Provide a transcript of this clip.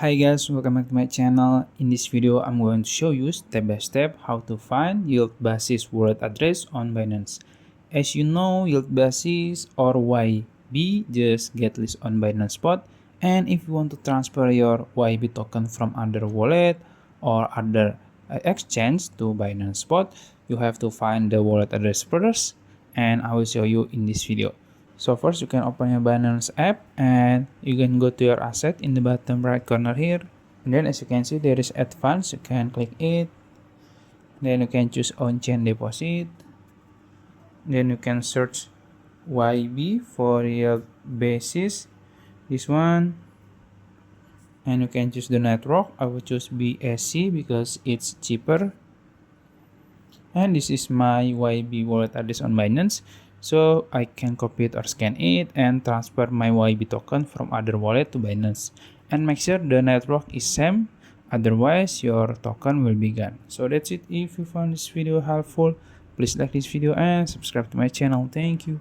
Hi guys, welcome back to my channel. In this video, I'm going to show you step by step how to find yield basis wallet address on Binance. As you know, yield basis or YB just get listed on Binance Spot, and if you want to transfer your YB token from other wallet or other exchange to Binance Spot, you have to find the wallet address first, and I will show you in this video. So first you can open your Binance app and you can go to your asset in the bottom right corner here. And then as you can see there is advanced, you can click it. Then you can choose on-chain deposit. Then you can search YB for your basis, this one. And you can choose the network. I will choose BSC because it's cheaper. And this is my YB wallet address on Binance, so I can copy it or scan it and transfer my YB token from other wallet to Binance, and make sure the network is same, otherwise your token will be gone. So that's it. If you found this video helpful, please like this video and subscribe to my channel. Thank you.